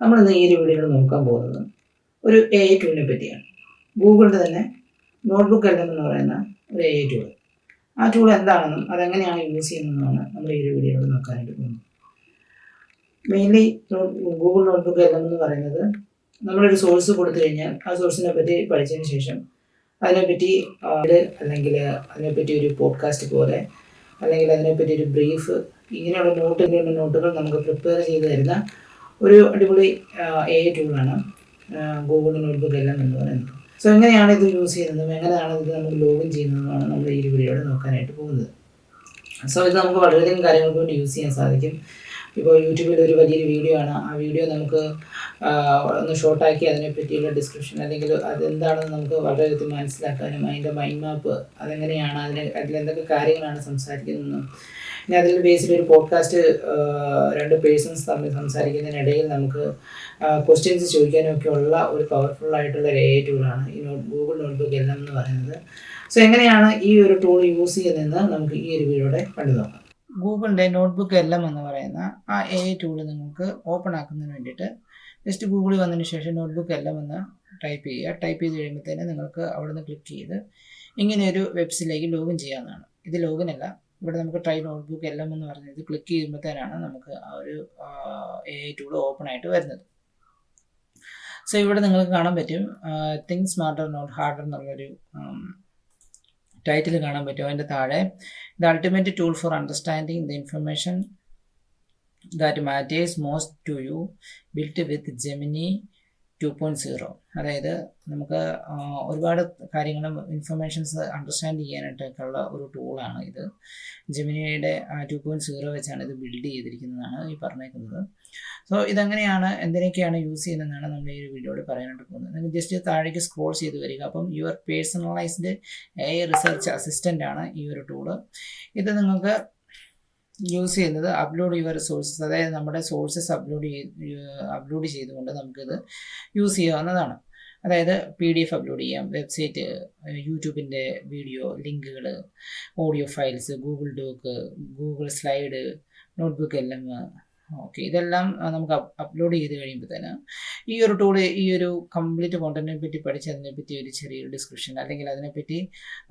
നമ്മളിന്ന് ഈ ഒരു വീഡിയോയിൽ നോക്കാൻ പോകുന്നത് ഒരു AI ടൂളിനെ പറ്റിയാണ്. ഗൂഗിളിൻ്റെ തന്നെ നോട്ട്ബുക്ക് എല്ലാം എന്ന് പറയുന്ന ഒരു AI ടൂൾ. ആ ടൂൾ എന്താണെന്നും അതെങ്ങനെയാണ് യൂസ് ചെയ്യുന്നതെന്നാണ് നമ്മൾ ഈ ഒരു വീഡിയോയിൽ നോക്കാനായിട്ട് പോകുന്നത്. മെയിൻലി ഗൂഗിൾ നോട്ട്ബുക്ക് എല്ലാം എന്ന് പറയുന്നത് നമ്മളൊരു സോഴ്സ് കൊടുത്തു കഴിഞ്ഞാൽ ആ സോഴ്സിനെ പറ്റി പഠിച്ചതിന് ശേഷം അതിനെപ്പറ്റി അല്ലെങ്കിൽ അതിനെപ്പറ്റി ഒരു പോഡ്കാസ്റ്റ് പോലെ അല്ലെങ്കിൽ അതിനെപ്പറ്റി ഒരു ബ്രീഫ് ഇങ്ങനെയുള്ള നോട്ടുകൾ നമുക്ക് പ്രിപ്പയർ ചെയ്ത് തരുന്ന ഒരു അടിപൊളി AI ടൂളാണ് ഗൂഗിൾ നോട്ട്ബുക്ക് എല്ലാം എന്ന് പറയുന്നത്. സോ എങ്ങനെയാണ് ഇത് യൂസ് ചെയ്യുന്നതും എങ്ങനെയാണ് ഇത് നമുക്ക് ലോഗിൻ ചെയ്യുന്നതുമാണ് നമ്മൾ ഈ വീഡിയോയിൽ നോക്കാനായിട്ട് പോകുന്നത്. സോ ഇത് നമുക്ക് വളരെയധികം കാര്യങ്ങൾക്ക് വേണ്ടി യൂസ് ചെയ്യാൻ സാധിക്കും. ഇപ്പോൾ യൂട്യൂബിൽ ഒരു വലിയൊരു വീഡിയോ ആണ്, ആ വീഡിയോ നമുക്ക് ഒന്ന് ഷോർട്ടാക്കി അതിനെപ്പറ്റിയുള്ള ഡിസ്ക്രിപ്ഷൻ അല്ലെങ്കിൽ അതെന്താണെന്ന് നമുക്ക് വളരെയധികം മനസ്സിലാക്കാനും അതിൻ്റെ മൈൻഡ് മാപ്പ് അതെങ്ങനെയാണ് അതിലെന്തൊക്കെ കാര്യങ്ങളാണ് സംസാരിക്കുന്നതെന്നും ഇനി അതിൽ ബേസിൽ ഒരു പോഡ്കാസ്റ്റ് രണ്ട് പേഴ്സൺസ് തമ്മിൽ സംസാരിക്കുന്നതിനിടയിൽ നമുക്ക് ക്വസ്റ്റ്യൻസ് ചോദിക്കാനും ഒക്കെ ഉള്ള ഒരു പവർഫുൾ ആയിട്ടുള്ള ഒരു AI ടൂളാണ് ഈ ഗൂഗിൾ നോട്ട്ബുക്ക് എല്ലാം എന്ന് പറയുന്നത്. സോ എങ്ങനെയാണ് ഈ ഒരു ടൂൾ യൂസ് ചെയ്യുന്നതെന്ന് നമുക്ക് ഈ ഒരു വീഡിയോയുടെ കണ്ടു നോക്കാം. ഗൂഗിളിൻ്റെ നോട്ട്ബുക്ക് എല്ലാം എന്ന് പറയുന്ന ആ AI ടൂൾ നിങ്ങൾക്ക് ഓപ്പൺ ആക്കുന്നതിന് വേണ്ടിയിട്ട് ജസ്റ്റ് ഗൂഗിളിൽ വന്നതിന് ശേഷം നോട്ട്ബുക്ക് എല്ലാം എന്ന് ടൈപ്പ് ചെയ്യുക. ടൈപ്പ് ചെയ്ത് കഴിയുമ്പോഴത്തേന് നിങ്ങൾക്ക് അവിടെ നിന്ന് ക്ലിക്ക് ചെയ്ത് ഇങ്ങനെയൊരു വെബ്സൈറ്റിലേക്ക് ലോഗിൻ ചെയ്യാവുന്നതാണ്. ഇത് ലോഗിൻ അല്ല, ഇവിടെ നമുക്ക് ട്രൈ നോട്ട്ബുക്ക് എല്ലാം എന്ന് പറഞ്ഞത് ക്ലിക്ക് ചെയ്യുമ്പോഴത്തേനാണ് നമുക്ക് ആ ഒരു AI ടൂൾ ഓപ്പൺ ആയിട്ട് വരുന്നത്. സോ ഇവിടെ നിങ്ങൾക്ക് കാണാൻ പറ്റും തിങ്ക് സ്മാർട്ടർ നോട്ട് ഹാർഡർ എന്നുള്ളൊരു ടൈറ്റിൽ കാണാൻ പറ്റും. അതിൻ്റെ താഴെ the ultimate tool for understanding the information that matters most to you built with Gemini 2.0. അതായത് നമുക്ക് ഒരുപാട് കാര്യങ്ങളും ഇൻഫർമേഷൻസ് അണ്ടർസ്റ്റാൻഡ് ചെയ്യാനായിട്ടൊക്കെ ഉള്ള ഒരു ടൂളാണ് ഇത്. ജെമിനിയുടെ 2.0 വെച്ചാണ് ഇത് ബിൽഡ് ചെയ്തിരിക്കുന്നതാണ് ഈ പറഞ്ഞേക്കുന്നത്. സോ ഇതെങ്ങനെയാണ് എന്തിനൊക്കെയാണ് യൂസ് ചെയ്യുന്നതെന്നാണ് നമ്മൾ ഈ വീഡിയോയിൽ പറയാനായിട്ട് പോകുന്നത്. നിങ്ങൾ ജസ്റ്റ് താഴേക്ക് സ്ക്രോൾ ചെയ്ത് വരിക. അപ്പം your personalised AI research assistant ആണ് ഈ ഒരു ടൂള്. ഇത് നിങ്ങൾക്ക് യൂസ് ചെയ്യുന്നത് അപ്ലോഡ് യുവർ സോഴ്സസ്, അതായത് നമ്മുടെ സോഴ്സസ് അപ്ലോഡ് ചെയ്തുകൊണ്ട് നമുക്കിത് യൂസ് ചെയ്യാവുന്നതാണ്. അതായത് PDF അപ്ലോഡ് ചെയ്യാം, വെബ്സൈറ്റ്, യൂട്യൂബിൻ്റെ വീഡിയോ ലിങ്കുകൾ, audio files, Google dock, Google slide, notebook എല്ലാം ഓക്കെ, ഇതെല്ലാം നമുക്ക് അപ്ലോഡ് ചെയ്ത് കഴിയുമ്പോഴത്തേന് ഈ ഒരു ടൂള് ഈ ഒരു കംപ്ലീറ്റ് കോണ്ടന്റിനെ പറ്റി പഠിച്ച് അതിനെപ്പറ്റി ഒരു ചെറിയൊരു ഡിസ്ക്രിപ്ഷൻ അല്ലെങ്കിൽ അതിനെപ്പറ്റി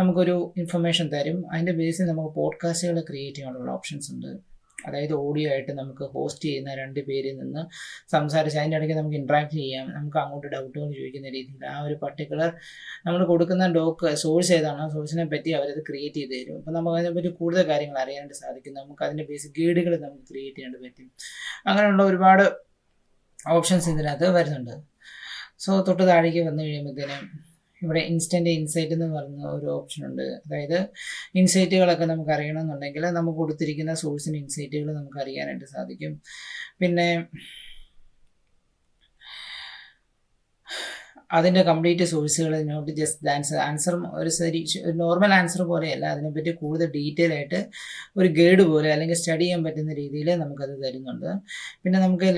നമുക്കൊരു ഇൻഫർമേഷൻ തരും. അതിൻ്റെ ബേസിൽ നമുക്ക് പോഡ്കാസ്റ്റുകൾ ക്രിയേറ്റ് ചെയ്യാനുള്ള ഓപ്ഷൻസ് ഉണ്ട്. അതായത് ഓഡിയോ ആയിട്ട് നമുക്ക് ഹോസ്റ്റ് ചെയ്യുന്ന 2 പേരിൽ നിന്ന് സംസാരിച്ച് അതിൻ്റെ ഇടയ്ക്ക് നമുക്ക് ഇൻട്രാക്ട് ചെയ്യാം. നമുക്ക് അങ്ങോട്ട് ഡൗട്ടുകൾ ചോദിക്കുന്ന രീതിയിൽ ആ ഒരു പർട്ടിക്കുലർ നമ്മൾ കൊടുക്കുന്ന സോഴ്സ് ഏതാണോ സോഴ്സിനെ പറ്റി അവരത് ക്രിയേറ്റ് ചെയ്ത് തരും. അപ്പോൾ നമുക്ക് അതിനെപ്പറ്റി കൂടുതൽ കാര്യങ്ങൾ അറിയാനായിട്ട് സാധിക്കും. നമുക്ക് അതിൻ്റെ ബേസിക് ഗൈഡുകൾ നമുക്ക് ക്രിയേറ്റ് ചെയ്യാനായിട്ട് പറ്റും. അങ്ങനെയുള്ള ഒരുപാട് ഓപ്ഷൻസ് ഇതിനകത്ത് വരുന്നുണ്ട്. സോ തൊട്ട് താഴേക്ക് വന്നു കഴിയുമ്പോഴത്തേനും ഇവിടെ ഇൻസ്റ്റൻറ്റ് ഇൻസൈറ്റ് എന്ന് പറയുന്ന ഒരു ഓപ്ഷൻ ഉണ്ട്. അതായത് ഇൻസൈറ്റുകളൊക്കെ നമുക്ക് അറിയണമെന്നുണ്ടെങ്കിൽ നമുക്ക് കൊടുത്തിരിക്കുന്ന സോഴ്സിൻ്റെ ഇൻസൈറ്റുകൾ നമുക്ക് അറിയാനായിട്ട് സാധിക്കും. പിന്നെ അതിൻ്റെ കംപ്ലീറ്റ് സോഴ്സുകൾ നോട്ട് ജസ്റ്റ് ആൻസർ ഒരു നോർമൽ ആൻസർ പോലെയല്ല, അതിനെപ്പറ്റി കൂടുതൽ ഡീറ്റെയിൽ ആയിട്ട് ഒരു ഗൈഡ് പോലെ അല്ലെങ്കിൽ സ്റ്റഡി ചെയ്യാൻ പറ്റുന്ന രീതിയിൽ നമുക്കത് തരുന്നുണ്ട്. പിന്നെ നമുക്ക്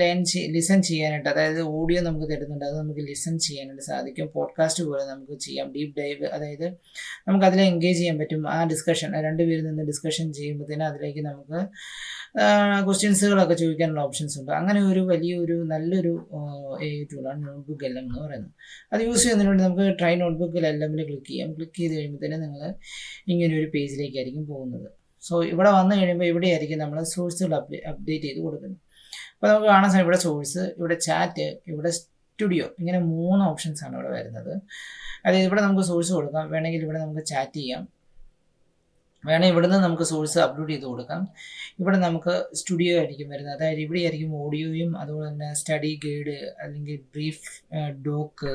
ലിസൺ ചെയ്യാനായിട്ട്, അതായത് ഓഡിയോ നമുക്ക് തരുന്നുണ്ട്, അത് നമുക്ക് ലിസൺ ചെയ്യാനായിട്ട് സാധിക്കും. പോഡ്കാസ്റ്റ് പോലെ നമുക്ക് ചെയ്യാം, ഡീപ്പ് ഡൈവ്, അതായത് നമുക്ക് അതിൽ എൻഗേജ് ചെയ്യാൻ പറ്റും. ആ ഡിസ്കഷൻ 2 പേരിൽ നിന്ന് ഡിസ്കഷൻ ചെയ്യുമ്പോഴത്തേനും അതിലേക്ക് നമുക്ക് ക്വസ്റ്റ്യൻസുകളൊക്കെ ചോദിക്കാനുള്ള ഓപ്ഷൻസ് ഉണ്ട്. അങ്ങനെ ഒരു വലിയൊരു നല്ലൊരു AI ടൂളാണ് നോട്ട്ബുക്ക് എല്ലാം എന്ന് പറയുന്നത്. അത് യൂസ് ചെയ്യുന്നതിന് വേണ്ടി നമുക്ക് ട്രൈ നോട്ട്ബുക്കിൽ എല്ലാമിൽ ക്ലിക്ക് ചെയ്യാം. ക്ലിക്ക് ചെയ്ത് കഴിയുമ്പോഴത്തേന് നിങ്ങൾ ഇങ്ങനെ ഒരു പേജിലേക്കായിരിക്കും പോകുന്നത്. സോ ഇവിടെ വന്നു കഴിയുമ്പോൾ ഇവിടെയായിരിക്കും നമ്മൾ സോഴ്സുകൾ അപ്ഡേറ്റ് ചെയ്ത് കൊടുക്കുന്നത്. അപ്പോൾ നമുക്ക് കാണാൻ സാധിക്കും ഇവിടെ സോഴ്സ്, ഇവിടെ ചാറ്റ്, ഇവിടെ സ്റ്റുഡിയോ, ഇങ്ങനെ 3 ഓപ്ഷൻസാണ് ഇവിടെ വരുന്നത്. അതായത് ഇവിടെ നമുക്ക് സോഴ്സ് കൊടുക്കാം, വേണമെങ്കിൽ ഇവിടെ നമുക്ക് ചാറ്റ് ചെയ്യാം, വേണമെങ്കിൽ ഇവിടുന്ന് നമുക്ക് സോഴ്സ് അപ്ലോഡ് ചെയ്ത് കൊടുക്കാം. ഇവിടെ നമുക്ക് സ്റ്റുഡിയോ ആയിരിക്കും വരുന്നത്, അതായത് ഇവിടെ ആയിരിക്കും ഓഡിയോയും അതുപോലെ തന്നെ സ്റ്റഡി ഗൈഡ് അല്ലെങ്കിൽ ബ്രീഫ്, ഡോക്ക്,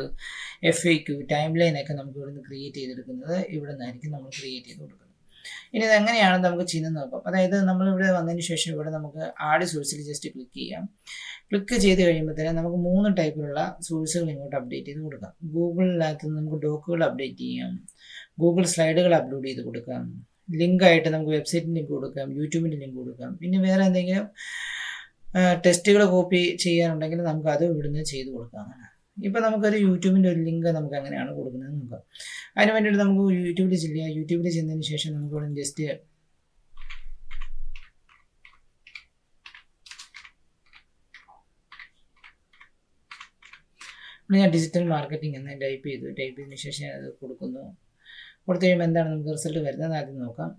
FAQ, ടൈം ലൈനൊക്കെ നമുക്ക് ഇവിടുന്ന് ക്രിയേറ്റ് ചെയ്തെടുക്കുന്നത് ഇവിടെ നിന്നായിരിക്കും നമ്മൾ ക്രിയേറ്റ് ചെയ്ത് കൊടുക്കുന്നത്. ഇനി ഇതെങ്ങനെയാണ് നമുക്ക് ചെയ്യുന്നത് നോക്കാം. അതായത് നമ്മളിവിടെ വന്നതിന് ശേഷം ഇവിടെ നമുക്ക് ആഡ് സോഴ്സിൽ ജസ്റ്റ് ക്ലിക്ക് ചെയ്യാം. ക്ലിക്ക് ചെയ്ത് കഴിയുമ്പോഴത്തേനും നമുക്ക് 3 ടൈപ്പിലുള്ള സോഴ്സുകൾ ഇങ്ങോട്ട് അപ്ഡേറ്റ് ചെയ്ത് കൊടുക്കാം. ഗൂഗിളിനകത്ത് നമുക്ക് ഡോക്കുകൾ അപ്ഡേറ്റ് ചെയ്യാം, ഗൂഗിൾ സ്ലൈഡുകൾ അപ്ലോഡ് ചെയ്ത് കൊടുക്കാം, ലിങ്കായിട്ട് നമുക്ക് വെബ്സൈറ്റിൻ്റെ ലിങ്ക് കൊടുക്കാം, യൂട്യൂബിൻ്റെ ലിങ്ക് കൊടുക്കാം. പിന്നെ വേറെ എന്തെങ്കിലും ടെസ്റ്റുകൾ കോപ്പി ചെയ്യാനുണ്ടെങ്കിൽ നമുക്ക് അത് ഇവിടുന്ന് ചെയ്ത് കൊടുക്കാവുന്നതാണ്. ഇപ്പോൾ നമുക്കൊരു യൂട്യൂബിൻ്റെ ഒരു ലിങ്ക് നമുക്ക് എങ്ങനെയാണ് കൊടുക്കുന്നത് നോക്കാം. അതിന് വേണ്ടിയിട്ട് നമുക്ക് യൂട്യൂബിൽ ചെല്ലുക. യൂട്യൂബിൽ ചെന്നതിന് ശേഷം നമുക്ക് ഇവിടെ ജസ്റ്റ് ഇവിടെ ഞാൻ ഡിജിറ്റൽ മാർക്കറ്റിംഗ് എന്ന് ടൈപ്പ് ചെയ്തതിന് ശേഷം അത് കൊടുക്കുന്നു. കൊടുത്തു കഴിയുമ്പോൾ എന്താണ് നമുക്ക് റിസൾട്ട് വരുന്നത് ആദ്യം നോക്കാം.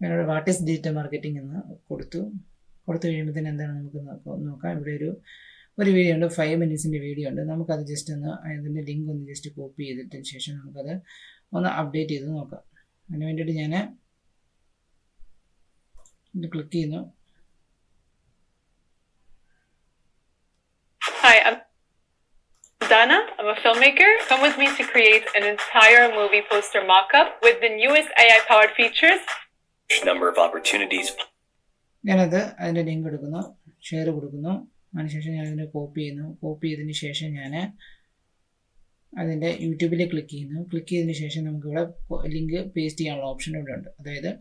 ഞാനിവിടെ വാട്ട് ഈസ് ഡിജിറ്റൽ മാർക്കറ്റിംഗ് എന്ന് കൊടുത്തു കഴിയുമ്പോഴത്തേന് എന്താണ് നമുക്ക് നോക്കാം. ഇവിടെ ഒരു വീഡിയോ ഉണ്ട്, 5 മിനിറ്റ്സിൻ്റെ വീഡിയോ ഉണ്ട്. നമുക്കത് ജസ്റ്റ് ഒന്ന് അതിൻ്റെ ലിങ്ക് ഒന്ന് ജസ്റ്റ് കോപ്പി ചെയ്തിട്ടതിന് ശേഷം നമുക്കത് ഒന്ന് അപ്ഡേറ്റ് ചെയ്ത് നോക്കാം. അതിന് വേണ്ടിയിട്ട് ഞാൻ ഇത് ക്ലിക്ക് ചെയ്യുന്നു. Hi, I'm Dana. I'm a filmmaker. Come with me to create an entire movie poster mock-up with the newest AI-powered features. Number of opportunities. ഞാനത് അതിൻ്റെ ലിങ്ക് എടുക്കുന്നു, ഷെയർ കൊടുക്കുന്നു. അതിനുശേഷം ഞാനതിനെ കോപ്പി ചെയ്തതിന് ശേഷം ഞാൻ അതിൻ്റെ യൂട്യൂബിൽ ക്ലിക്ക് ചെയ്തതിന് ശേഷം നമുക്കിവിടെ ലിങ്ക് പേസ്റ്റ് ചെയ്യാനുള്ള ഓപ്ഷൻ ഇവിടെ ഉണ്ട്. അതായത്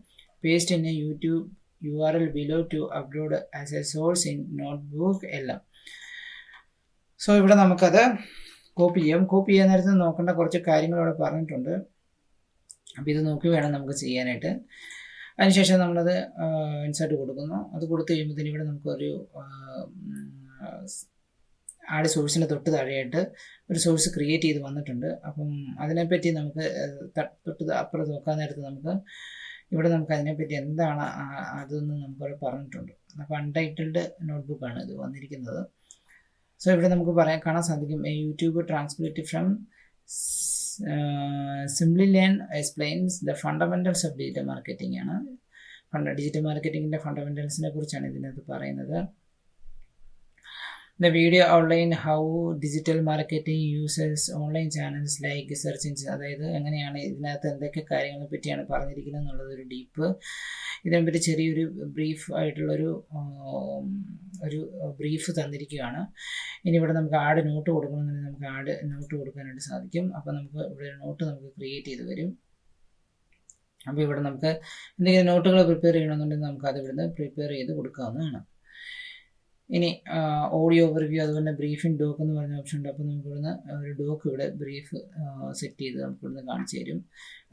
paste in YouTube URL below to upload as a source in notebook എല്ലാം. സോ ഇവിടെ നമുക്കത് കോപ്പി ചെയ്യാൻ നേരത്ത് നോക്കേണ്ട കുറച്ച് കാര്യങ്ങൾ ഇവിടെ പറഞ്ഞിട്ടുണ്ട്. അപ്പോൾ ഇത് നോക്കി വേണം നമുക്ക് ചെയ്യാനായിട്ട്. അതിനുശേഷം നമ്മളത് ഇൻസേർട്ട് കൊടുക്കുന്നു. അത് കൊടുത്തു കഴിയുമ്പോഴത്തേന് ഇവിടെ നമുക്കൊരു ആഡ് സോഴ്സിൻ്റെ തൊട്ട് താഴെയായിട്ട് ഒരു സോഴ്സ് ക്രിയേറ്റ് ചെയ്ത് വന്നിട്ടുണ്ട്. അപ്പം അതിനെപ്പറ്റി നമുക്ക് തൊട്ട് അപ്പുറത്ത് നോക്കാൻ നേരത്ത് നമുക്ക് അതിനെപ്പറ്റി എന്താണ് അതൊന്നും നമുക്കവിടെ പറഞ്ഞിട്ടുണ്ട്. അപ്പോൾ അൺടൈറ്റിൽഡ് നോട്ട്ബുക്കാണ് ഇത് വന്നിരിക്കുന്നത്. സോ ഇവിടെ നമുക്ക് കാണാൻ സാധിക്കും YouTube translate from simply learn explains the fundamentals of digital marketing ആണ്. ഡിജിറ്റൽ മാർക്കറ്റിങ്ങിൻ്റെ ഫണ്ടമെൻറ്റൽസിനെ കുറിച്ചാണ് ഇതിനകത്ത് പറയുന്നത്. The video outline how digital marketing uses online channels like search engines. അതായത് എങ്ങനെയാണ് ഇതിനകത്ത് എന്തൊക്കെ കാര്യങ്ങളെ പറ്റിയാണ് പറഞ്ഞിരിക്കുന്നത് എന്നുള്ളതൊരു ഡീപ്പ് ഇതിനെപ്പറ്റി ചെറിയൊരു ബ്രീഫ് ആയിട്ടുള്ളൊരു ബ്രീഫ് തന്നിരിക്കുകയാണ്. ഇനി ഇവിടെ നമുക്ക് ആഡ് നോട്ട് കൊടുക്കണമെന്നുണ്ടെങ്കിൽ നമുക്ക് ആഡ് നോട്ട് കൊടുക്കാനായിട്ട് സാധിക്കും. അപ്പോൾ നമുക്ക് ഇവിടെ ഒരു നോട്ട് നമുക്ക് ക്രിയേറ്റ് ചെയ്ത് വരും. അപ്പോൾ ഇവിടെ നമുക്ക് എന്തെങ്കിലും നോട്ടുകൾ പ്രിപ്പയർ ചെയ്യണമെന്നുണ്ടെങ്കിൽ നമുക്കത് ഇവിടുന്ന് പ്രിപ്പയർ ചെയ്ത് കൊടുക്കാവുന്നതാണ്. ഇനി ഓഡിയോ ഓവർവ്യൂ, അതുപോലെ ബ്രീഫിംഗ് ഡോക്ക് എന്ന് പറഞ്ഞ ഓപ്ഷൻ ഉണ്ട്. അപ്പോൾ നമുക്കിവിടുന്ന് ഒരു ഡോക്ക് ഇവിടെ ബ്രീഫ് സെറ്റ് ചെയ്ത് നമുക്കിവിടുന്ന് കാണിച്ചു തരും.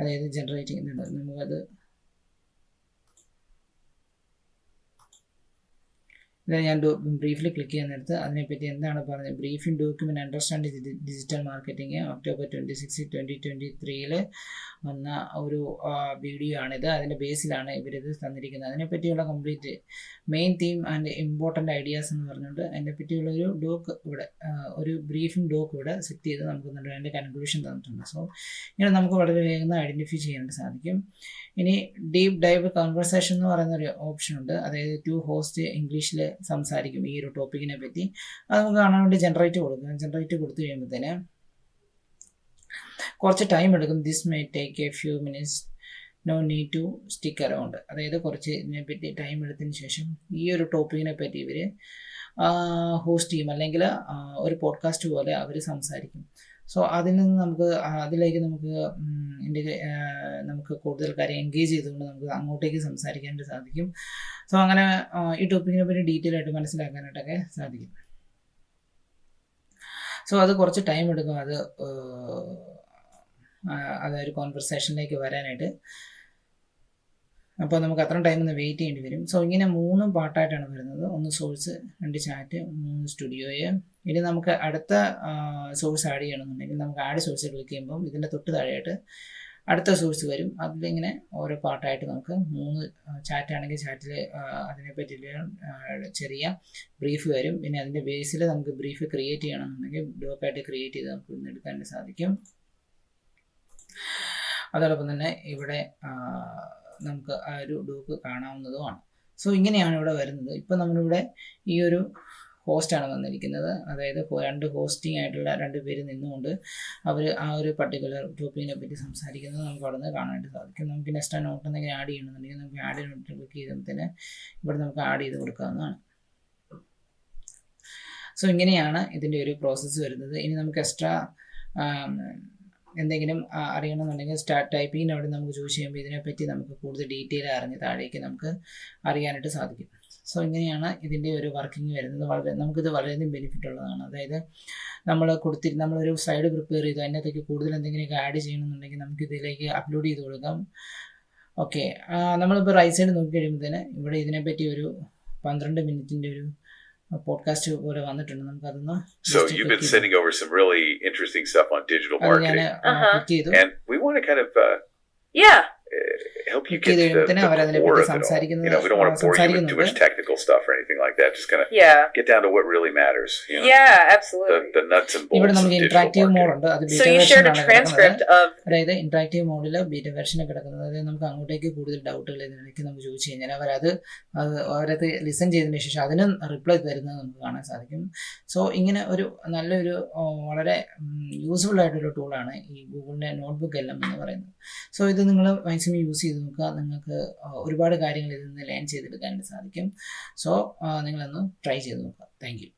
അതായത് ജനറേറ്റിംഗ് നമുക്കത് ഞാൻ ബ്രീഫിൽ ക്ലിക്ക് ചെയ്യാൻ നേരത്ത് അതിനെപ്പറ്റി എന്താണ് പറഞ്ഞത്, briefing document understand digital marketing October 26, 2023 വന്ന ഒരു വീഡിയോ ആണിത്. അതിൻ്റെ ബേസിലാണ് ഇവരിത് തന്നിരിക്കുന്നത്. അതിനെപ്പറ്റിയുള്ള complete main theme and important ideas എന്ന് പറഞ്ഞുകൊണ്ട് അതിനെപ്പറ്റിയുള്ള ഒരു ഡോക്ക് ഇവിടെ ഒരു ബ്രീഫിംഗ് ഡോക്ക് ഇവിടെ സെറ്റ് ചെയ്ത് നമുക്ക് അതിൻ്റെ കൺക്ലൂഷൻ തന്നിട്ടുണ്ട്. സോ ഇങ്ങനെ നമുക്ക് വളരെ വേഗം ഐഡൻറ്റിഫൈ ചെയ്യാനായിട്ട് സാധിക്കും. ഇനി ഡീപ്പ് ഡൈവ് കൺവെർസേഷൻ എന്ന് പറയുന്നൊരു ഓപ്ഷൻ ഉണ്ട്. അതായത് ടു ഹോസ്റ്റ് ഇംഗ്ലീഷിൽ സംസാരിക്കും ഈ ഒരു ടോപ്പിക്കിനെ പറ്റി. അത് നമുക്ക് കാണാൻ വേണ്ടി ജനറേറ്റ് കൊടുത്തു കഴിയുമ്പോഴത്തേന് കുറച്ച് ടൈം എടുക്കും. This may take a few minutes, no need to stick around. അതായത് കുറച്ച് ഇതിനെപ്പറ്റി ടൈം എടുത്തതിന് ശേഷം ഈ ഒരു ടോപ്പിക്കിനെ പറ്റി ഇവർ ഹോസ്റ്റ് ചെയ്യും, അല്ലെങ്കിൽ ഒരു പോഡ്കാസ്റ്റ് പോലെ അവർ സംസാരിക്കും. സോ അതിൽ നിന്ന് അതിലേക്ക് നമുക്ക് കൂടുതൽ കാര്യം എൻഗേജ് ചെയ്തുകൊണ്ട് നമുക്ക് അങ്ങോട്ടേക്ക് സംസാരിക്കാനായിട്ട് സാധിക്കും. സോ അങ്ങനെ ഈ ടോപ്പിക്കിനെ പറ്റി ഡീറ്റെയിൽ ആയിട്ട് മനസ്സിലാക്കാനായിട്ടൊക്കെ സാധിക്കും. സോ അത് കുറച്ച് ടൈം എടുക്കും അതൊരു കോൺവെർസേഷനിലേക്ക് വരാനായിട്ട്. അപ്പോൾ നമുക്ക് അത്രയും ടൈം ഒന്ന് വെയിറ്റ് ചെയ്യേണ്ടി വരും. സോ ഇങ്ങനെ 3 പാർട്ടായിട്ടാണ് വരുന്നത്. 1 സോഴ്സ്, 2 ചാറ്റ്, 3 സ്റ്റുഡിയോയെ. ഇനി നമുക്ക് അടുത്ത സോഴ്സ് ആഡ് ചെയ്യണമെന്നുണ്ടെങ്കിൽ നമുക്ക് ആഡ് സോഴ്സ് ക്ലിക്ക് ചെയ്യുമ്പോൾ ഇതിൻ്റെ തൊട്ട് താഴെയായിട്ട് അടുത്ത സോഴ്സ് വരും. അതിലിങ്ങനെ ഓരോ പാർട്ടായിട്ട് നമുക്ക് 3 ചാറ്റ് ആണെങ്കിൽ ചാറ്റിൽ അതിനെപ്പറ്റി ചെറിയ ബ്രീഫ് വരും. പിന്നെ അതിൻ്റെ ബേസിൽ നമുക്ക് ബ്രീഫ് ക്രിയേറ്റ് ചെയ്യണമെന്നുണ്ടെങ്കിൽ ഡോക്കായിട്ട് ക്രിയേറ്റ് ചെയ്ത് നമുക്ക് ഇന്ന് എടുക്കാനായിട്ട് സാധിക്കും. അതോടൊപ്പം തന്നെ ഇവിടെ നമുക്ക് ആ ഒരു ഡോക്ക് കാണാവുന്നതുമാണ്. സോ ഇങ്ങനെയാണ് ഇവിടെ വരുന്നത്. ഇപ്പോൾ നമ്മളിവിടെ ഈ ഒരു ഹോസ്റ്റാണ് വന്നിരിക്കുന്നത്. അതായത് 2 ഹോസ്റ്റിംഗ് ആയിട്ടുള്ള 2 പേര് നിന്നുകൊണ്ട് അവർ ആ ഒരു പർട്ടിക്കുലർ ടോപ്പിക്കിനെ പറ്റി സംസാരിക്കുന്നത് നമുക്ക് അവിടെ നിന്ന് കാണാനായിട്ട് സാധിക്കും. നമുക്ക് നെക്സ്റ്റ് നോട്ട് എന്തെങ്കിലും ആഡ് ചെയ്യണമെന്നുണ്ടെങ്കിൽ നമുക്ക് ആഡ് നോട്ട് ക്ലിക്ക് ചെയ്യുമ്പോഴത്തേന് ഇവിടെ നമുക്ക് ആഡ് ചെയ്ത് കൊടുക്കാവുന്നതാണ്. സോ ഇങ്ങനെയാണ് ഇതിൻ്റെ ഒരു പ്രോസസ്സ് വരുന്നത്. ഇനി നമുക്ക് എന്തെങ്കിലും അറിയണമെന്നുണ്ടെങ്കിൽ ടൈപ്പിങ്ങിന് അവിടെ നമുക്ക് ചൂസ് ചെയ്യുമ്പോൾ ഇതിനെപ്പറ്റി നമുക്ക് കൂടുതൽ ഡീറ്റെയിൽ അറിഞ്ഞ് താഴേക്ക് നമുക്ക് അറിയാനായിട്ട് സാധിക്കും. സോ ഇങ്ങനെയാണ് ഇതിൻ്റെ ഒരു വർക്കിംഗ് വരുന്നത്. നമുക്കിത് വളരെയധികം ബെനിഫിറ്റ് ഉള്ളതാണ്. അതായത് നമ്മളൊരു സ്ലൈഡ് പ്രിപ്പയർ ചെയ്തു, അതിനകത്തേക്ക് കൂടുതൽ എന്തെങ്കിലുമൊക്കെ ആഡ് ചെയ്യണമെന്നുണ്ടെങ്കിൽ നമുക്ക് ഇതിലേക്ക് അപ്ലോഡ് ചെയ്ത് കൊടുക്കാം. ഓക്കെ, നമ്മളിപ്പോൾ റൈറ്റ് സൈഡ് നോക്കി കഴിയുമ്പോഴത്തേന് ഇവിടെ ഇതിനെപ്പറ്റി ഒരു 12 മിനിറ്റിൻ്റെ ഒരു പോഡ്കാസ്റ്റ് പോലെ വന്നിട്ടുണ്ട്. നമുക്കതൊന്ന് So you've been sending over some really interesting stuff on digital marketing, click ചെയ്തു. and we want to kind of Yeah. help you click get ചെയ്ത് to the കഴിയുമ്പോഴത്തേന് core അവരതിനെപ്പറ്റി of it all. You know, we സംസാരിക്കുന്നത് don't want to bore you with too much technical stuff or anything like that. Just kind of Yeah. get down to what really matters. You know, Yeah, the absolutely. nuts and ഇവിടെ bolts of നമുക്ക് digital interactive mode marketing. ഉണ്ട്. അത് So you shared a transcript of. അതായത് interactive മോഡിൽ beta വെർഷന് കിടക്കുന്നത്. അതായത് നമുക്ക് അങ്ങോട്ടേക്ക് കൂടുതൽ ഡൗട്ടുകൾ ഇതിനിടയ്ക്ക് നമുക്ക് ചോദിച്ചു കഴിഞ്ഞാൽ അവരത് ലിസൺ ചെയ്തതിന് ശേഷം അതിന് റിപ്ലൈ തരുന്നത് നമുക്ക് കാണാൻ സാധിക്കും. സോ ഇങ്ങനെ ഒരു നല്ലൊരു വളരെ യൂസ്ഫുൾ ആയിട്ടൊരു ടൂളാണ് ഈ ഗൂഗിളിൻ്റെ നോട്ട്ബുക്ക് എല്ലാം എന്ന് പറയുന്നത്. സോ ഇത് നിങ്ങൾ മാക്സിമം യൂസ് ചെയ്ത് നോക്കുക. നിങ്ങൾക്ക് ഒരുപാട് കാര്യങ്ങൾ ഇതിൽ നിന്ന് ലേൺ ചെയ്തെടുക്കാനായിട്ട് സാധിക്കും. സോ നിങ്ങളൊന്ന് ട്രൈ ചെയ്ത് നോക്കുക. Thank you.